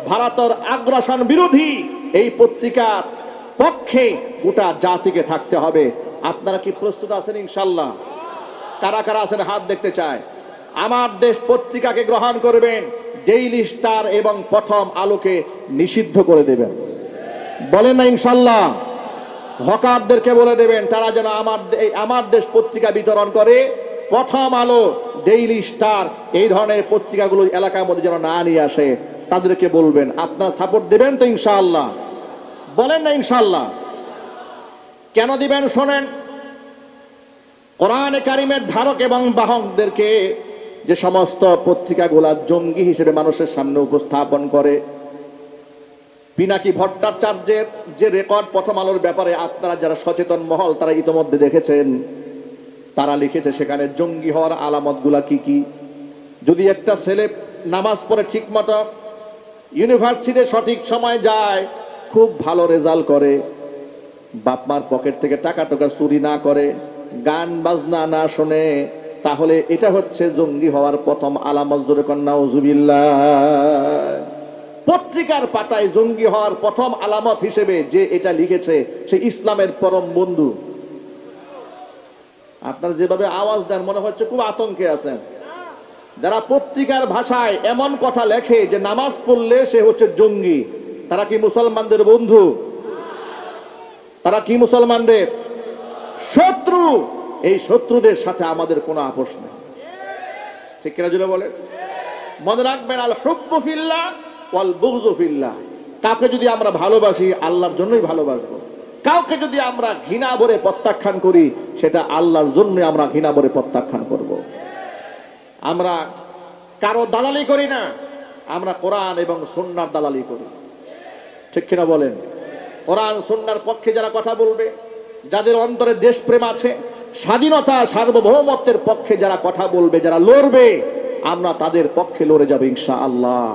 ভারতের আগ্রাসন বিরোধী এই পত্রিকার পক্ষে গোটা জাতিকে থাকতে হবে। আপনারা কি প্রস্তুত আছেন ইনশাআল্লাহ? কারা কারা আছেন হাত দেখতে চায়। আমার দেশ পত্রিকাকে গ্রহণ করবেন, ডেইলি স্টার এবং প্রথম আলোকে নিষিদ্ধ করে দেবেন, বলেন না ইনশাআল্লাহ? হকারদেরকে বলে দেবেন তারা যেন আমার দেশ পত্রিকা বিতরণ করে, প্রথম আলো ডেইলি স্টার এই ধরনের পত্রিকাগুলো এলাকার মধ্যে যেন না নিয়ে আসে, তাদেরকে বলবেন। আপনারা সাপোর্ট দেবেন তো ইনশাআল্লাহ? বলেন না ইনশাআল্লাহ? কেন দিবেন শোনেন। কোরআনে কারিমের ধারক এবং বাহকদেরকে যে সমস্ত পত্রিকাগুলা জঙ্গি হিসেবে মানুষের সামনে উপস্থাপন করে, পিনাকি ভট্টাচার্যের যে রেকর্ড প্রথম আলোর ব্যাপারে আপনারা যারা সচেতন মহল তারা ইতোমধ্যে দেখেছেন, তারা লিখেছে সেখানে জঙ্গি হওয়ার আলামতগুলা কি কি। যদি একটা ছেলে নামাজ পড়ে ঠিক মতো, ইউনিভার্সিটিতে সঠিক সময় যায়, খুব ভালো রেজাল্ট করে, বাপমার পকেট থেকে টাকা টাকা চুরি না করে, গান বাজনা না শোনে, তাহলে এটা হচ্ছে জঙ্গি হওয়ার প্রথম আলামত। জোরে কন্যা নাউজুবিল্লাহ। পত্রিকার পাতায় জঙ্গি হওয়ার প্রথম আলামত হিসেবে যে এটা লিখেছে সে ইসলামের পরম বন্ধু। আপনারা যেভাবে আওয়াজ দেন মনে হচ্ছে খুব আতঙ্কে আছেন। যারা পত্রিকার ভাষায় এমন কথা লেখে যে নামাজ পড়লে সে হচ্ছে জঙ্গি, তারা কি মুসলমানদের বন্ধু? তারা কি মুসলমানদের শত্রু? এই শত্রুদের সাথে আমাদের কোনো আপোষ নেই। ঠিক কিনা জুড়ে বলে? মনে রাখবেন, আল হুব্বু ফিল্লাহ ওয়াল বুগযু ফিল্লাহ। কাউকে যদি আমরা ভালোবাসি আল্লাহর জন্যই ভালোবাসবো, কাউকে যদি আমরা ঘৃণা ভরে প্রত্যাখ্যান করি সেটা আল্লাহর জন্য আমরা ঘৃণা ভরে প্রত্যাখ্যান করব। আমরা কারো দালালি করি না, আমরা কোরআন এবং সুন্নাহর দালালি করি। ঠিক কিনা বলেন? কোরআন সুন্নাহর পক্ষে যারা কথা বলবে, যাদের অন্তরে দেশপ্রেম আছে, স্বাধীনতা সার্বভৌমত্বের পক্ষে যারা কথা বলবে, যারা লড়বে, আমরা তাদের পক্ষে লড়ে যাব ইনশাআল্লাহ।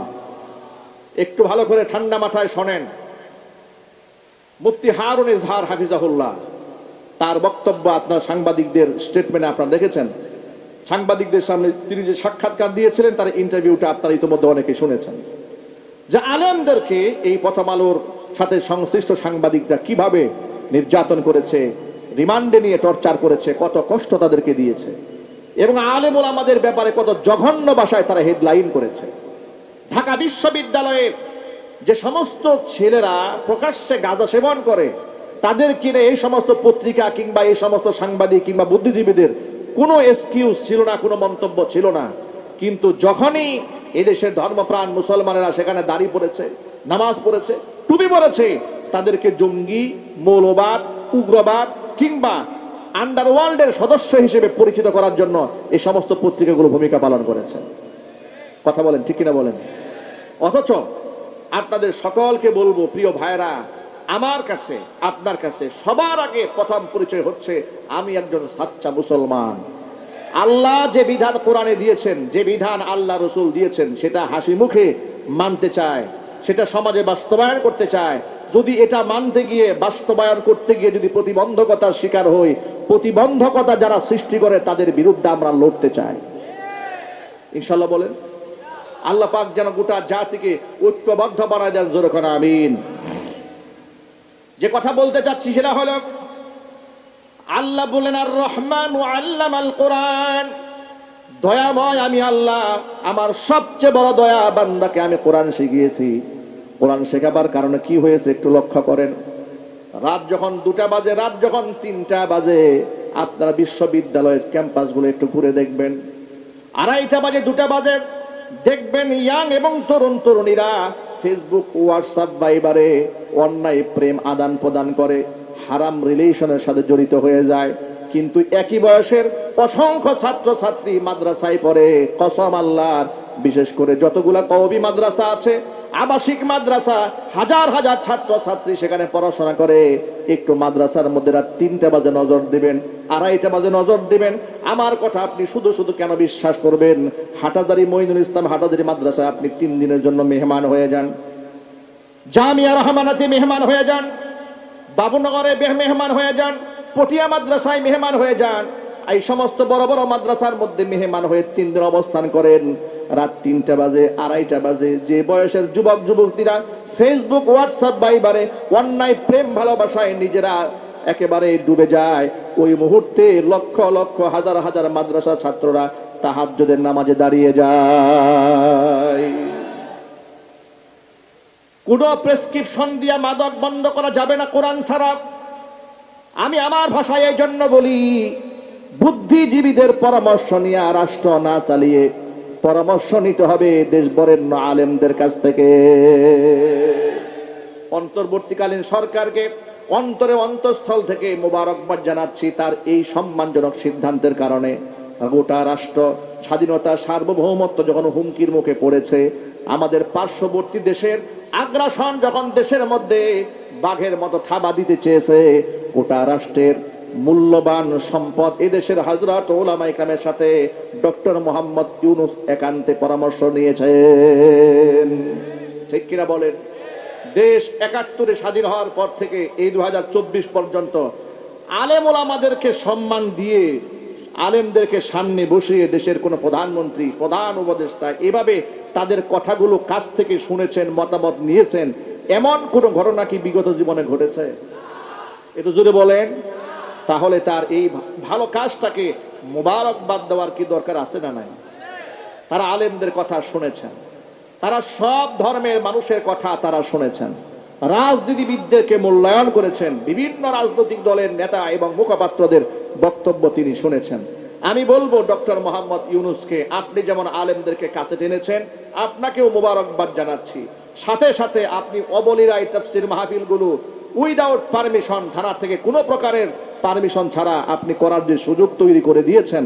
একটু ভালো করে ঠান্ডা মাথায় শোনেন। মুফতি হারুন ইজহার হাফিজাহুল্লাহ, তার বক্তব্য আপনার সাংবাদিকদের স্টেটমেন্টে আপনারা দেখেছেন। সাংবাদিকদের সামনে তিনি যে সাক্ষাৎকার দিয়েছিলেন তার ইন্টারভিউটা আপনারা ইতিমধ্যে অনেকে শুনেছেন। যে আলেমদেরকে এই প্রথম আলোর সাথে সংশ্লিষ্ট সাংবাদিকরা কিভাবে নির্যাতন করেছে, রিমান্ডে নিয়ে টর্চার করেছে, কত কষ্ট তাদেরকে দিয়েছে, এবং আলেম ওলামাদের ব্যাপারে কত জঘন্য ভাষায় তারা হেডলাইন করেছে। ঢাকা বিশ্ববিদ্যালয়ের যে সমস্ত ছেলেরা প্রকাশ্যে গাঁজা সেবন করে তাদের কিনে এই সমস্ত পত্রিকা কিংবা এই সমস্ত সাংবাদিক কিংবা বুদ্ধিজীবীদের কোনো এক্সকিউজ ছিল না, কোনো মন্তব্য ছিল না। কিন্তু যখনই এদেশের ধর্মপ্রাণ মুসলমানেরা সেখানে দাড়ি পড়েছে, নামাজ পড়েছে, টুপি পড়েছে, তাদেরকে জঙ্গি, মৌলবাদ, উগ্রবাদ কিংবা আন্ডারওয়ার্ল্ডের সদস্য হিসেবে পরিচিত করার জন্য এই সমস্ত পত্রিকাগুলো ভূমিকা পালন করেছে। কথা বলেন ঠিক কিনা বলেন? অথচ আপনাদের সকলকে বলবো, প্রিয় ভাইরা, আমার কাছে আপনার কাছে সবার আগে প্রথম পরিচয় হচ্ছে আমি একজন সাচ্চা মুসলমান। আল্লাহ যে বিধান কোরআনে দিয়েছেন, যে বিধান আল্লাহ রসুল দিয়েছেন, সেটা হাসি মুখে মানতে চায়, সেটা সমাজে বাস্তবায়ন করতে চায়। যদি এটা মানতে গিয়ে, বাস্তবায়ন করতে গিয়ে যদি প্রতিবন্ধকতার শিকার হই, প্রতিবন্ধকতা যারা সৃষ্টি করে তাদের বিরুদ্ধে আমরা লড়তে চাই ইনশাল্লাহ। বলেন আল্লাহ পাক যেন গোটা জাতিকে ঐক্যবদ্ধ বানায় দেন। জোরে করে আমিন। যে কথা বলতে চাচ্ছি সেটা হলো, আল্লাহ বলেন আর রহমান ও আল্লামাল কোরআন, দয়াময় আমি আল্লাহ, আমার সবচেয়ে বড় দয়া বান্দাকে আমি কোরআন শিখিয়েছি। কোরআন শেখাবার কারণে কি হয়েছে একটু লক্ষ্য করেন। রাত যখন 2টা বাজে, রাত যখন 3টা বাজে, আপনারা বিশ্ববিদ্যালয়ের ক্যাম্পাসগুলো একটু ঘুরে দেখবেন। 2:30 বাজে, 2টা বাজে, দেখবেন ইয়াং এবং তরুণ তরুণীরা ফেসবুক, হোয়াটসঅ্যাপ, ভাইবারে অন্যায় প্রেম আদান প্রদান করে, হারাম রিলেশনের সাথে জড়িত হয়ে যায়। কিন্তু একই বয়সের অসংখ্য ছাত্র ছাত্রী মাদ্রাসায় পড়ে, কসম আল্লাহর, বিশেষ করে যতগুলা কওমি মাদ্রাসা আছে, আবাসিক মাদ্রাসা, হাজার হাজার ছাত্র ছাত্রী সেখানে পড়াশোনা করে। একটু মাদ্রাসার মধ্যে রাত 3টা বাজে নজর দিবেন, 2:30 বাজে নজর দিবেন। আমার কথা আপনি শুধু শুধু কেন বিশ্বাস করবেন? হাটাজারি মঈনুল ইসলাম হাটাজারি মাদ্রাসায় আপনি 3 দিনের জন্য মেহমান হয়ে যান, জামিয়া রহমানাতে মেহমান হয়ে যান, বাবুনগরে মেহমান হয়ে যান, পটিয়া মাদ্রাসায় মেহমান হয়ে যান, এই সমস্ত বড় বড় মাদ্রাসার মধ্যে মেহমান হয়ে 3 দিন অবস্থান করেন। রাত 3টা বাজে, 2:30 বাজে যে বয়সের যুবক যুবতীরা ফেসবুক, হোয়াটসঅ্যাপ, ভাইবারে অন্যায় প্রেম ভালোবাসায় নিজেরা একেবারে ডুবে যায়, ওই মুহূর্তে লক্ষ লক্ষ হাজার হাজার মাদ্রাসা ছাত্ররা তাহাজ্জুদের নামাজে দাঁড়িয়ে যায়। কোন প্রেসক্রিপশন দিয়া মাদক বন্ধ করা যাবে না কোরআন ছাড়া। আমি আমার ভাষায় এই জন্য বলি, বুদ্ধিজীবীদের পরামর্শ নিয়ে রাষ্ট্র না চালিয়ে পরামর্শ নিতে হবে দেশ বরেণ্য আলেমদের কাছ থেকে। অন্তর্বর্তীকালীন সরকারকে অন্তরে অন্তঃস্থল থেকে মোবারকবাদ জানাচ্ছি তার এই সম্মানজনক সিদ্ধান্তের কারণে। গোটা রাষ্ট্র স্বাধীনতা সার্বভৌমত্ব যখন হুমকির মুখে পড়েছে, আমাদের পার্শ্ববর্তী দেশের আগ্রাসন যখন দেশের মধ্যে বাঘের মতো থাবা দিতে চেয়েছে, গোটা রাষ্ট্রের মূল্যবান সম্পদ এদেশের হযরত উলামা ইকরামের সাথে ডক্টর মোহাম্মদ ইউনূস একান্তে পরামর্শ নিয়েছেন। ঠিক কিনা বলেন? দেশ ৭১ স্বাধীন হওয়ার পর থেকে এই ২০২৪ পর্যন্ত আলেম ওলামাদেরকে সম্মান দিয়ে, আলেমদেরকে সামনে বসিয়ে দেশের কোন প্রধানমন্ত্রী, প্রধান উপদেষ্টা এভাবে তাদের কথাগুলো কাছ থেকে শুনেছেন, মতামত নিয়েছেন, এমন কোন ঘটনা কি বিগত জীবনে ঘটেছে? একটু জোরে বলেন। তাহলে তার এই ভালো কাজটাকে মোবারকবাদ দেওয়ার কি দরকার আছে না নাই? তারা আলেমদের কথা শুনেছেন, তারা সব ধর্মের মানুষের কথা তারা শুনেছেন, রাজনীতিবিদদেরকে মূল্যায়ন করেছেন, বিভিন্ন রাজনৈতিক দলের নেতা এবং মুখপাত্রদের বক্তব্য তিনি শুনেছেন। আমি বলবো ডক্টর মোহাম্মদ ইউনূসকে, আপনি যেমন আলেমদেরকে কাছে টেনেছেন, আপনাকেও মোবারকবাদ জানাচ্ছি। সাথে সাথে আপনি অবলীলায় তাফসীর মাহফিলগুলো উইদাউট পারমিশন, থানা থেকে কোনো প্রকারের পারমিশন ছাড়া আপনি করার যে সুযোগ তৈরি করে দিয়েছেন,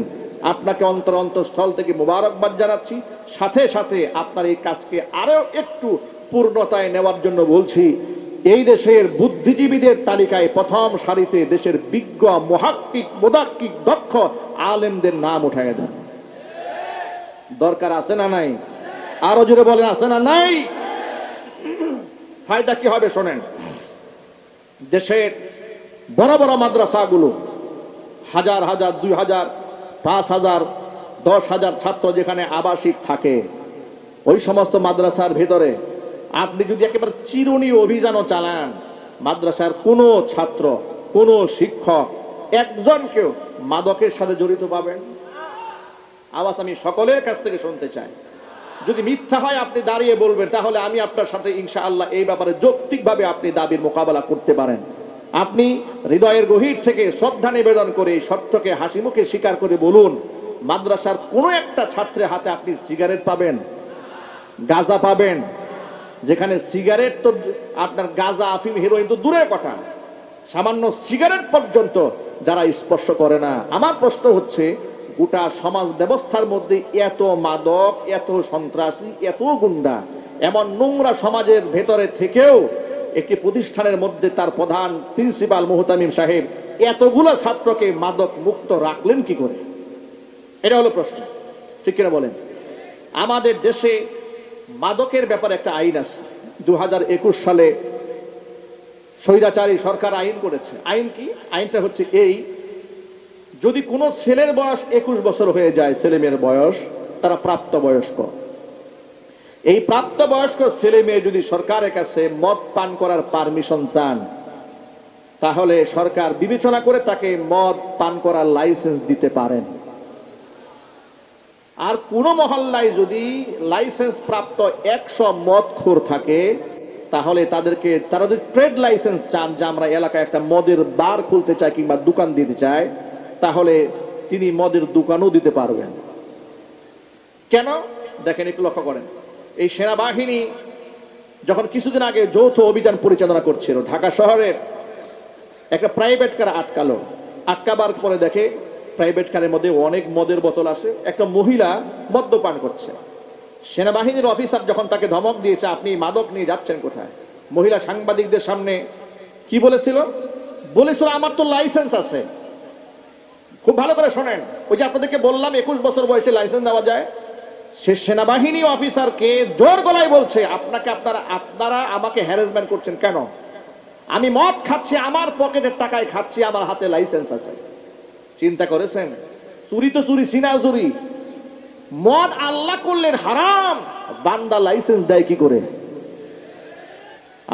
আপনাকে অন্তঃস্থল থেকে মোবারকবাদ জানাচ্ছি। সাথে সাথে আপনার এই কাজকে আরো একটু পূর্ণতায় নেওয়ার জন্য বলছি, এই দেশের বুদ্ধিজীবীদের তালিকায় প্রথম সারিতে দেশের বিজ্ঞ, মুহাক্কিক, মুদাক্কিক, দক্ষ আলেমদের নাম উঠায় দেন। দরকার আছে না নাই? আরো জোরে বলেন, আছে না নাই? ফায়দা কি হবে শোনেন। দেশের বড় বড় মাদ্রাসাগুলো হাজার হাজার, ২,০০০, ৫,০০০, ১০,০০০ ছাত্র যেখানে আবাসিক থাকে, ওই সমস্ত মাদ্রাসার ভেতরে আপনি যদি একেবারে চিরুনি অভিযানও চালান, মাদ্রাসার কোনো ছাত্র, কোনো শিক্ষক একজনকেও মাদকের সাথে জড়িত পাবেন? আওয়াজ আমি সকলের কাছ থেকে শুনতে চাই। যদি মিথ্যা হয় আপনি দাঁড়িয়ে বলবেন, তাহলে আমি আপনার সাথে ইনশাআল্লাহ এই ব্যাপারে যৌক্তিকভাবে আপনি দাবির মোকাবেলা করতে পারেন। আপনি হৃদয়ের গভীর থেকে শ্রদ্ধা নিবেদন করে এই সত্যকে হাসি মুখে স্বীকার করে বলুন, মাদ্রাসার কোনো একটা ছাত্রের হাতে আপনি সিগারেট পাবেন, গাঁজা পাবেন, যেখানে সিগারেট তো আপনার গাঁজা, আফিম, হেরোইন তো দূরের কথা, সামান্য সিগারেট পর্যন্ত যারা স্পর্শ করে না। আমার প্রশ্ন হচ্ছে, গোটা সমাজ ব্যবস্থার মধ্যে এত মাদক, এত সন্ত্রাসী, এত গুন্ডা, এমন নোংরা সমাজের ভেতরে থেকেও একটি প্রতিষ্ঠানের মধ্যে তার প্রধান প্রিন্সিপাল মুহতামিম সাহেব এতগুলো ছাত্রকে মাদক মুক্ত রাখলেন কি করে? এটা হলো প্রশ্ন। ঠিক কিনা বলেন? আমাদের দেশে মাদকের ব্যাপারে একটা আইন আছে। ২০২১ সালে স্বৈরাচারী সরকার আইন করেছে। আইন কি? আইনটা হচ্ছে এই, যদি কোনো ছেলের বয়স ২১ বছর হয়ে যায়, ছেলে মেয়ের বয়স, তারা প্রাপ্তবয়স্ক, এই প্রাপ্তবয়স্ক ছেলে মেয়ে যদি সরকারের কাছে মদ পান করার পারমিশন চান, তাহলে সরকার বিবেচনা করে তাকে মদ পান করার লাইসেন্স দিতে পারেন। আর কোন মহল্লায় যদি লাইসেন্স প্রাপ্ত ১০০ মদখোর থাকে, তাহলে তারা যদি ট্রেড লাইসেন্স চান যে আমরা এলাকায় একটা মদের বার খুলতে চাই কিংবা দোকান দিতে চাই, তাহলে তিনি মদের দোকানও দিতে পারবেন। কেন? দেখেন, একটু লক্ষ্য করেন। এই সেনাবাহিনী যখন কিছুদিন আগে যৌথ অভিযান পরিচালনা করছিল, ঢাকা শহরের একটা প্রাইভেট কার আটকালো। আটকাবার পরে দেখে প্রাইভেট কারের মধ্যে অনেক মদের বোতল আছে, একটা মহিলা মদ্যপান করছে। সেনাবাহিনীর অফিসার যখন তাকে ধমক দিয়েছে, আপনি মাদক নিয়ে যাচ্ছেন কোথায়, মহিলা সাংবাদিকদের সামনে কি বলেছিল? বলেছিল, আমার তো লাইসেন্স আছে। খুব ভালো করে শোনেন, ওই যে আপনাদেরকে বললাম ২১ বছর বয়সে লাইসেন্স দেওয়া যায়, সে সেনাবাহিনী অফিসারকে জোর গলায় বলছে, আপনারা আমাকে হ্যারাসমেন্ট করছেন কেন? আমি মদ খাচ্ছি, আমার পকেটের টাকায় খাচ্ছি, আমার হাতে লাইসেন্স আছে। চিন্তা করেছেন? চুরি তো চুরি, সিনা চুরি। মদ আল্লাহ করলেন হারাম, বান্দা লাইসেন্স দেয় কি করে?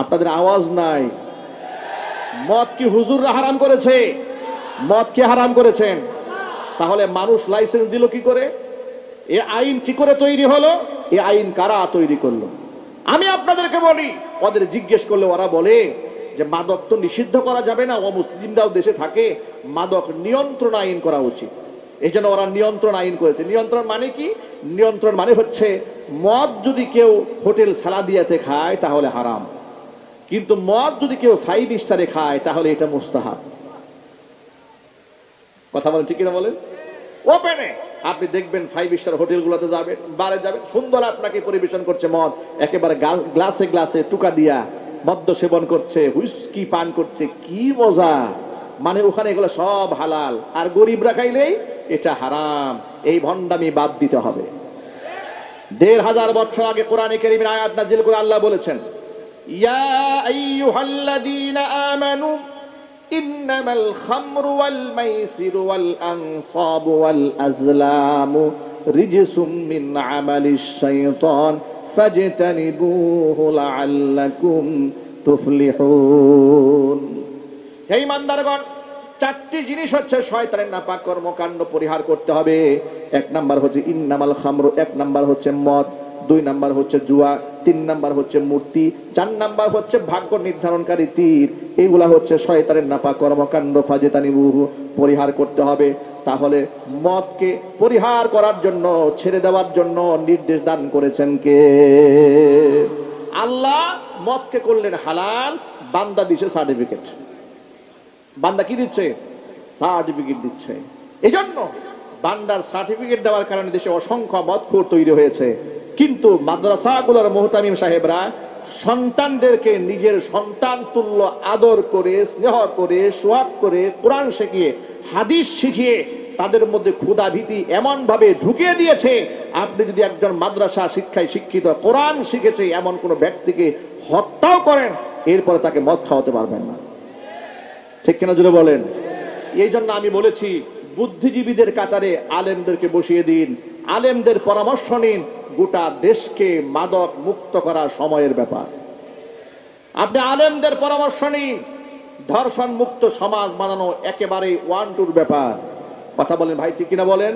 আপনাদের আওয়াজ নাই। মদ কি হুজুররা হারাম করেছে? মদ কে হারাম করেছেন? তাহলে মানুষ লাইসেন্স দিল কি করে? এ আইন কি করে তৈরি হলো? এ আইন কারা তৈরি করলো? আমি আপনাদেরকে বলি, ওদের জিজ্ঞেস করলে ওরা বলে যে মাদক তো নিষিদ্ধ করা যাবে না, অমুসলিমরাও দেশে থাকে, মাদক নিয়ন্ত্রণ আইন করা উচিত। এই জন্য ওরা নিয়ন্ত্রণ আইন করেছে। নিয়ন্ত্রণ মানে কি? নিয়ন্ত্রণ মানে হচ্ছে মদ যদি কেউ হোটেল সালাদিয়াতে খায় তাহলে হারাম, কিন্তু মদ যদি কেউ 5 স্টারে খায় তাহলে এটা মুস্তাহাব। কথা বলেন ঠিক কিনা বলেন? ওপেনে আপনি দেখবেন 5 স্টার হোটেলগুলোতে যাবেন, বারে যাবেন, সুন্দর আপনাকে পরিবেশন করছে মদ, একেবারে গ্লাসে গ্লাসে টুকা দিয়া মদ্য সেবন করছে, হুইস্কি পান করছে, কি মজা। মানে ওখানে এগুলো সব হালাল, আর গরিবরা খাইলেই এটা হারাম। এই ভণ্ডামি বাদ দিতে হবে। 1500 বছর আগে কোরআনে কারীমের আয়াত নাযিল করে আল্লাহ বলেছেন, ইয়া আইয়ুহাল্লাযীনা আমানু ইন্নামাল খামরু ওয়াল মাইসিরু ওয়াল আনসাবু ওয়াল আজলামু রিজসুম মিন আমালিশ শাইতান ফাজতানিবুহু লাআল্লাকুম তুফলিহুন। হে ঈমানদারগণ, 4টি জিনিস হচ্ছে শয়তানের নাপাক কর্মকাণ্ড পরিহার করতে হবে। 1 নাম্বার হচ্ছে ইন্নামাল খামরু, 1 নাম্বার হচ্ছে মদ, 2 নাম্বার হচ্ছে জুয়া, 3 নাম্বার হচ্ছে মূর্তি, 4 নাম্বার হচ্ছে ভাগ্য নির্ধারণকারী তীর। এইগুলা হচ্ছে শয়তানের নাপাক কর্মকাণ্ড, ফাজতানিবুহু পরিহার করতে হবে। তাহলে মদকে পরিহার করার জন্য, ছেড়ে দেওয়ার জন্য নির্দেশ দান করেছেন কে? আল্লাহ। মদকে করলেন হালাল, বান্দা দিছে সার্টিফিকেট। বান্দা কি দিচ্ছে? সার্টিফিকেট দিচ্ছে। এই জন্য বান্দার সার্টিফিকেট দেওয়ার কারণে দেশে অসংখ্য মদখোর তৈরি হয়েছে। কিন্তু মাদ্রাসাগুলোর মুহতামিম সাহেবরা সন্তানদেরকে নিজের সন্তান তুল্য আদর করে, স্নেহ করে, সোয়াব করে, কোরআন শিখিয়ে, হাদিস শিখিয়ে তাদের মধ্যে ক্ষুধা ভীতি এমন ভাবে ঢুকিয়ে দিয়েছে, আপনি যদি একজন মাদ্রাসা শিক্ষায় শিক্ষিত, কোরআন শিখেছে এমন কোন ব্যক্তিকে হত্যাও করেন, এরপরে তাকে মদ খাওয়াতে পারবেন না। ঠিক কিনা জুড়ে বলেন? এই জন্য আমি বলেছি, বুদ্ধিজীবীদের কাতারে আলেমদেরকে বসিয়ে দিন, আলেমদের পরামর্শ নিন। গোটা দেশকে মাদক মুক্ত করা সময়ের ব্যাপার। আপনি আলেমদের পরামর্শ নিন, ধর্ষণ মুক্ত সমাজ বানানো একেবারে 1-2 ব্যাপার। কথা বলেন ভাই, ঠিক কিনা বলেন?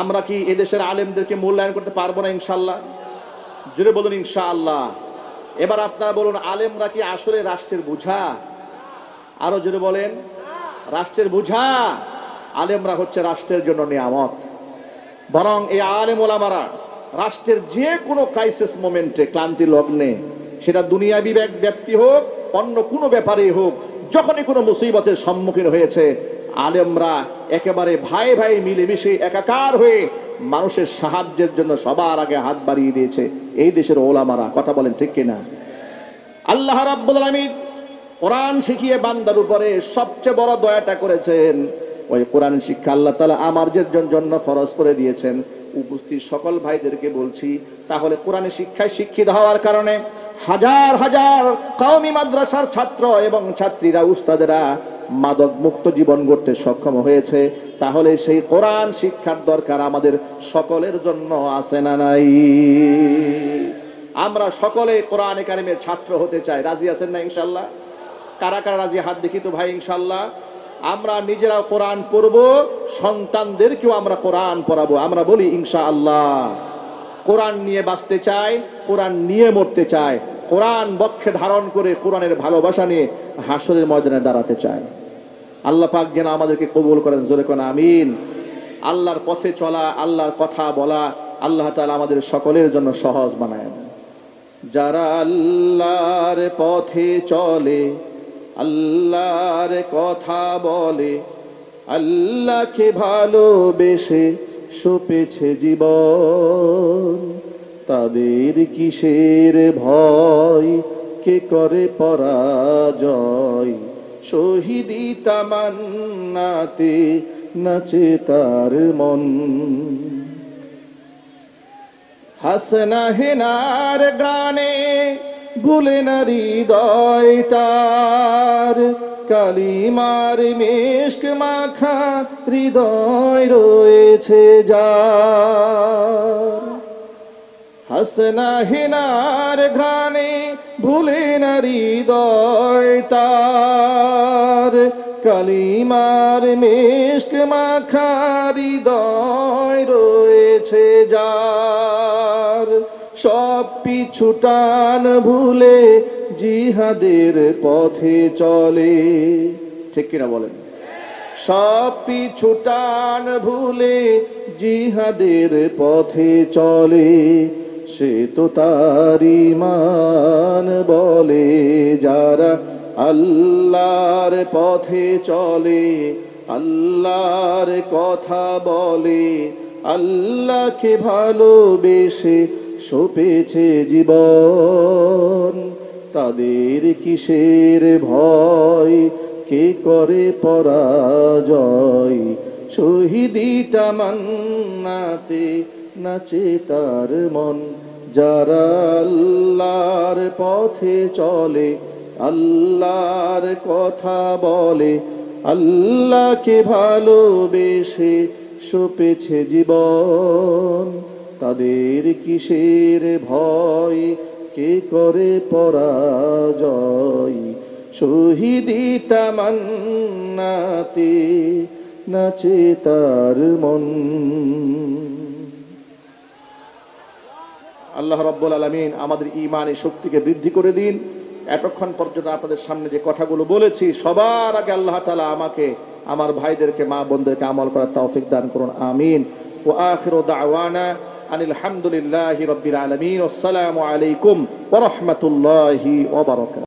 আমরা কি এদেশের আলেমদেরকে মূল্যায়ন করতে পারবো না ইনশাআল্লাহ? জুড়ে বলুন ইনশাআল্লাহ। এবার আপনারা বলুন, আলেমরা কি আসলে রাষ্ট্রের বোঝা? আরো জোরে বলেন, রাষ্ট্রের বোঝা? আলেমরা হচ্ছে রাষ্ট্রের জন্য নিয়ামত। বরং এই আলেম ওলামারা রাষ্ট্রের যে কোনো ক্রাইসিস মোমেন্টে, ক্লান্তি লগ্নে, সেটা দুনিয়াবি ব্যক্তি হোক, অন্য কোনো ব্যাপারেই হোক, যখনই কোনো মুসিবতের সম্মুখীন হয়েছে, আলেমরা একেবারে ভাই ভাই মিলেমিশে একাকার হয়ে মানুষের সাহায্যের জন্য সবার আগে হাত বাড়িয়ে দিয়েছে এই দেশের ওলামারা। কথা বলেন ঠিক কিনা? আল্লাহ রাব্বুল আলামিন কোরআন শিখিয়ে বান্দার উপরে সবচেয়ে বড় দয়াটা করেছেন। ওই কোরআন শিক্ষা আল্লাহ তাআলা আমাদের জন্য ফরজ করে দিয়েছেন। উপস্থিত সকল ভাইদেরকে বলছি, তাহলে কোরআনের শিক্ষায় শিক্ষিত হওয়ার কারণে হাজার হাজার কওমি মাদ্রাসার ছাত্র এবং ছাত্রীরা, উস্তাদেরা মাদক মুক্ত জীবন গড়তে সক্ষম হয়েছে। তাহলে সেই কোরআন শিক্ষার দরকার আমাদের সকলের জন্য আছে না নাই? আমরা সকলে কোরআনে কারিমের ছাত্র হতে চাই। রাজি আছেন না ইনশাআল্লাহ? কারা কারা রাজি? হাত দেখি তো ভাই। ইনশাআল্লাহ আমরা নিজেরাও কোরআন পড়বো, সন্তানদেরকেও আমরা কোরআন পড়াবো। আমরা বলি ইনশাআল্লাহ। কোরআন নিয়ে বাঁচতে চাই, কোরআন নিয়ে মরতে চাই, কোরআন বক্ষে ধারণ করে কোরআনের ভালোবাসা নিয়ে হাসরের ময়দানে দাঁড়াতে চাই। আল্লাহ পাক যেন আমাদেরকে কবুল করেন। জোরে কোন আমিন। আল্লাহর পথে চলা, আল্লাহর কথা বলা আল্লাহ তাআলা আমাদের সকলের জন্য সহজ বানায়। যারা আল্লাহর পথে চলে, আল্লাহর কথা বলে, আল্লাহকে ভালোবেসে সপেছে জীবন, তাদের কিসের ভয়, কে করে পরাজয়, শহীদি তামান্নাতে নাচে তার মন। হাসনা হেনার গানে ভুলে না হৃদয় তার, কালিমার মিশক মাখা হৃদয় রয়েছে যার। হাসনা হেনার গানে ভুলে না হৃদয় তার, কালিমার মিশক মাখা হৃদয় রয়েছে যার। সব পিছু টান ভুলে জিহাদের পথে চলে। ঠিক কিনা বলেন? সব পিছু টান ভুলে জিহাদের পথে চলে, সে তো তার ঈমান বলে। যারা আল্লাহর পথে চলে, আল্লাহর কথা বলে, আল্লাহকে ভালোবেসে সপেছে জীবন, তাদের কিসের ভয়, কে করে পরাজয়। শহীদি তামান্নাতে নাচে তার মন। যারা আল্লাহর পথে চলে, আল্লাহর কথা বলে, আল্লাহকে ভালোবেসে সপেছে জীবন, তাদের কিসের ভয়, কে করে পরাজয়। শহীদি তামান্নাতে নাচে তার মন। আল্লাহ রাব্বুল আলামিন আমাদের ঈমানের শক্তিকে বৃদ্ধি করে দিন। এতক্ষণ পর্যন্ত আপনাদের সামনে যে কথাগুলো বলেছি, সবার আগে আল্লাহ তাআলা আমাকে, আমার ভাইদেরকে, মা বোনদেরকে আমল করার তৌফিক দান করুন, আমিন। ওয়া আখিরু দাওয়ানা আনিল হামদুলিল্লাহি রাব্বিল আলামিন। আসসালামু আলাইকুম ওয়া রাহমাতুল্লাহি ওয়া বারাকাতুহু।